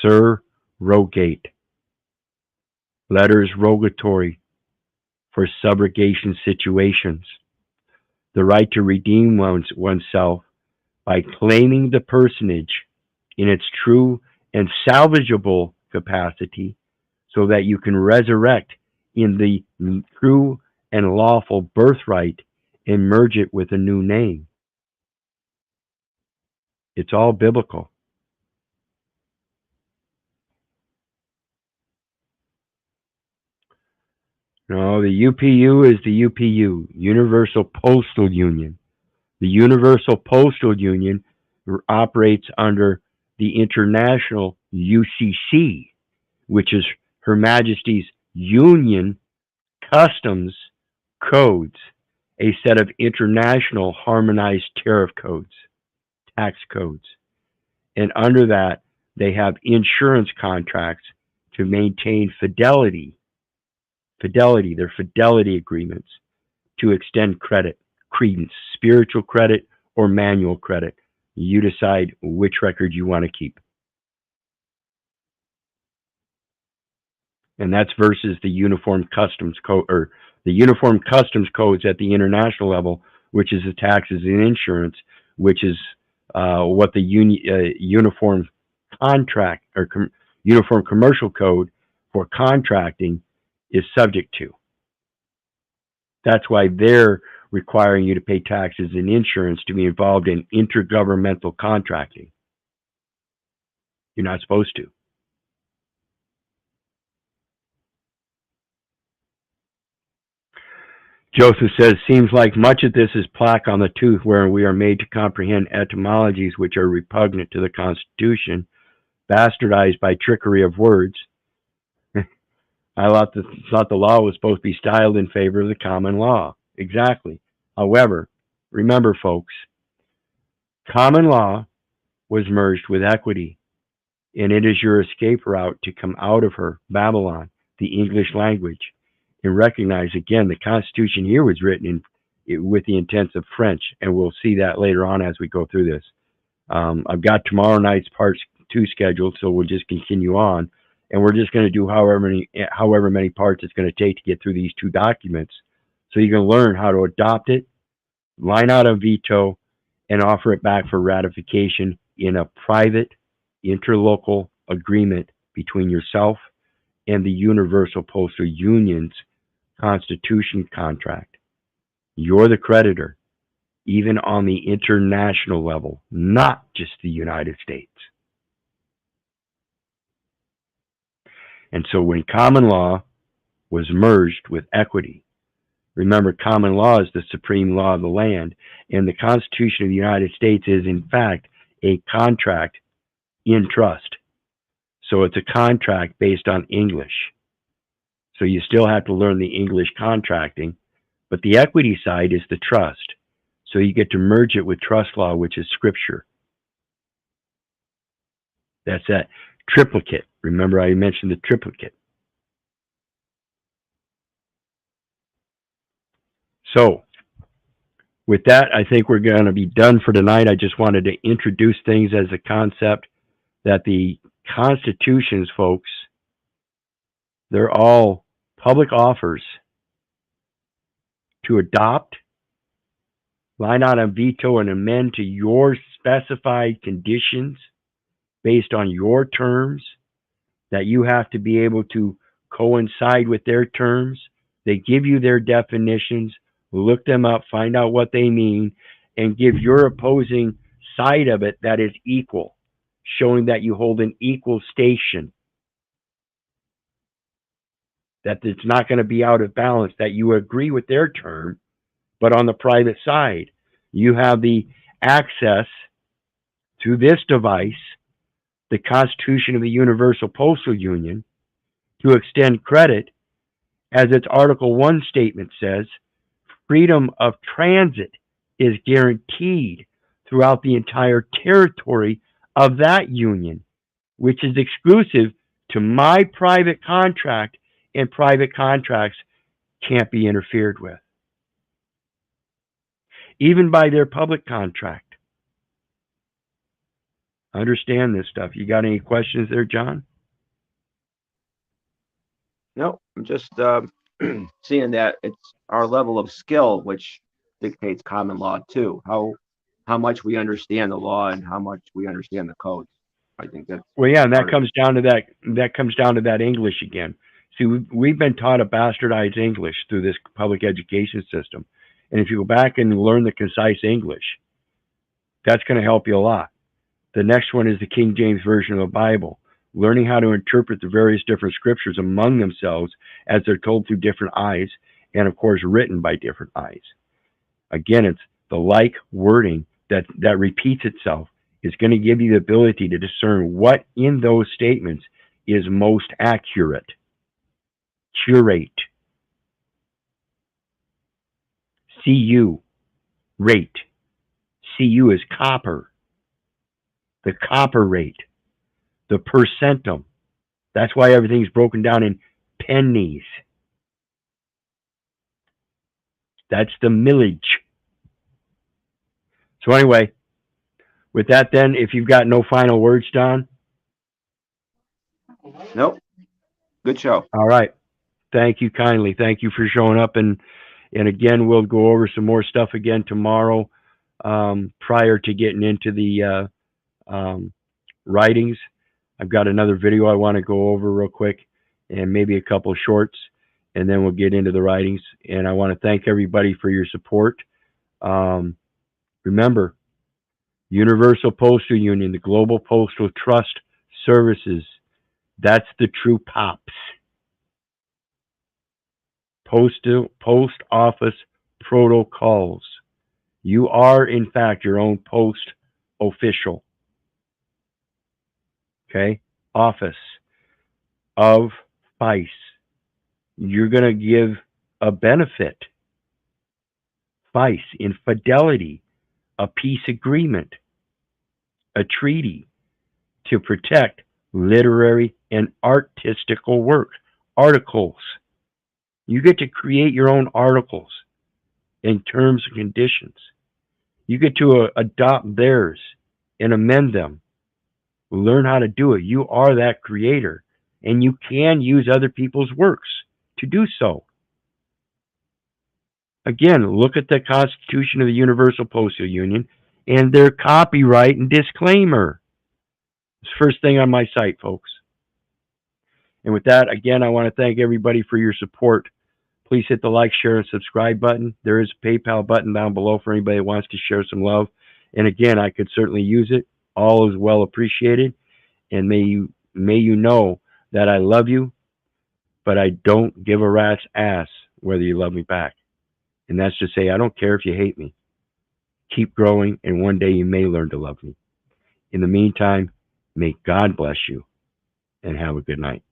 A: Surrogate. Letters rogatory for subrogation situations. The right to redeem oneself by claiming the personage in its true and salvageable capacity, so that you can resurrect in the true and lawful birthright and merge it with a new name. It's all biblical. No, the UPU is the UPU, Universal Postal Union. The Universal Postal Union operates under the international UCC, which is Her Majesty's Union Customs Codes, a set of international harmonized tariff codes, tax codes. And under that, they have insurance contracts to maintain fidelity, their fidelity agreements to extend credit, credence, spiritual credit or manual credit. You decide which record you want to keep. And that's versus the Uniform Customs Code, or the Uniform Customs Codes at the international level, which is the taxes and insurance, which is what the Uniform Contract or Uniform Commercial Code for contracting is subject to. That's why they're requiring you to pay taxes and insurance to be involved in intergovernmental contracting. You're not supposed to. Joseph says, seems like much of this is plaque on the tooth, where we are made to comprehend etymologies which are repugnant to the Constitution, bastardized by trickery of words. I thought the law was supposed to be styled in favor of the common law. Exactly. However, remember, folks, common law was merged with equity, and it is your escape route to come out of her, Babylon, the English language, and recognize, again, the Constitution here was written with the intents of French, and we'll see that later on as we go through this. I've got tomorrow night's part 2 scheduled, so we'll just continue on. and we're just going to do however many parts it's going to take to get through these two documents, so you can learn how to adopt it, line out a veto, and offer it back for ratification in a private interlocal agreement between yourself and the Universal Postal Union's Constitution contract. You're the creditor, even on the international level, not just the United States. And so when common law was merged with equity, remember, common law is the supreme law of the land, and the Constitution of the United States is, in fact, a contract in trust. So it's a contract based on English. So you still have to learn the English contracting, but the equity side is the trust. So you get to merge it with trust law, which is scripture. That's that triplicate. Remember, I mentioned the triplicate. So with that, I think we're going to be done for tonight. I just wanted to introduce things as a concept that the constitutions, folks, they're all public offers to adopt, line out a veto, and amend to your specified conditions based on your terms, that you have to be able to coincide with their terms. They give you their definitions, look them up, find out what they mean, and give your opposing side of it that is equal, showing that you hold an equal station, that it's not going to be out of balance, that you agree with their term, but on the private side, you have the access to this device, the Constitution of the Universal Postal Union, to extend credit, as its Article 1 statement says, freedom of transit is guaranteed throughout the entire territory of that union, which is exclusive to my private contract, and private contracts can't be interfered with, even by their public contract. Understand this stuff. You got any questions there, John?
J: No, I'm just seeing that it's our level of skill which dictates common law too. How much we understand the law and how much we understand the codes. I think that's
A: well, yeah, and that comes down to that. That comes down to that English again. See, we've been taught a bastardized English through this public education system, and if you go back and learn the concise English, that's going to help you a lot. The next one is the King James Version of the Bible, learning how to interpret the various different scriptures among themselves as they're told through different eyes, and of course written by different eyes. Again, it's the like wording that repeats itself is going to give you the ability to discern what in those statements is most accurate. Curate. CU, rate. CU is copper. The copper rate. The percentum. That's why everything's broken down in pennies. That's the millage. So anyway, with that then, if you've got no final words, Don?
J: Nope. Good show.
A: All right. Thank you kindly. Thank you for showing up. And again, we'll go over some more stuff again tomorrow, prior to getting into the writings. I've got another video I want to go over real quick, and maybe a couple shorts, and then we'll get into the writings. And I want to thank everybody for your support. Remember, Universal Postal Union, the Global Postal Trust Services, that's the true P.O.P.s. Post Office Protocols. You are, in fact, your own post official. Okay? Office of P.I.G.S.C.U.N.T.S. You're going to give a benefit. P.I.G.S.C.U.N.T.S. in fidelity, a peace agreement, a treaty to protect literary and artistical work, articles. You get to create your own articles in terms and conditions. You get to adopt theirs and amend them. Learn how to do it. You are that creator, and you can use other people's works to do so. Again, look at the Constitution of the Universal Postal Union and their copyright and disclaimer. It's the first thing on my site, folks. And with that, again, I want to thank everybody for your support. Please hit the like, share, and subscribe button. There is a PayPal button down below for anybody that wants to share some love. And again, I could certainly use it. All is well appreciated. And may you know that I love you, but I don't give a rat's ass whether you love me back. And that's to say, I don't care if you hate me. Keep growing, and one day you may learn to love me. In the meantime, may God bless you, and have a good night.